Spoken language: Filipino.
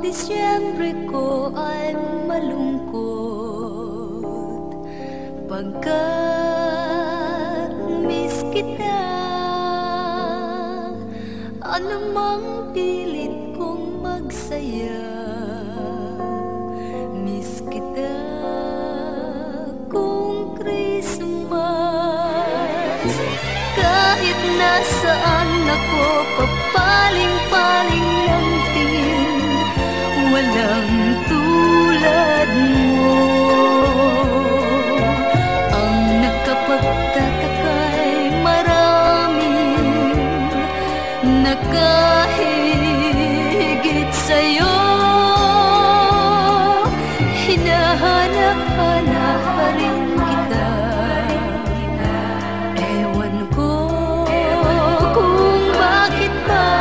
Disyembre ko ay malungkot pagkat miss kita. Anumang pilit kong magsaya, miss kita kung Christmas. Kahit nasaan ako, papaling-paling ng tingin, walang tulad mo. Ang nakapagtataka'y maraming nakahigit sa'yo.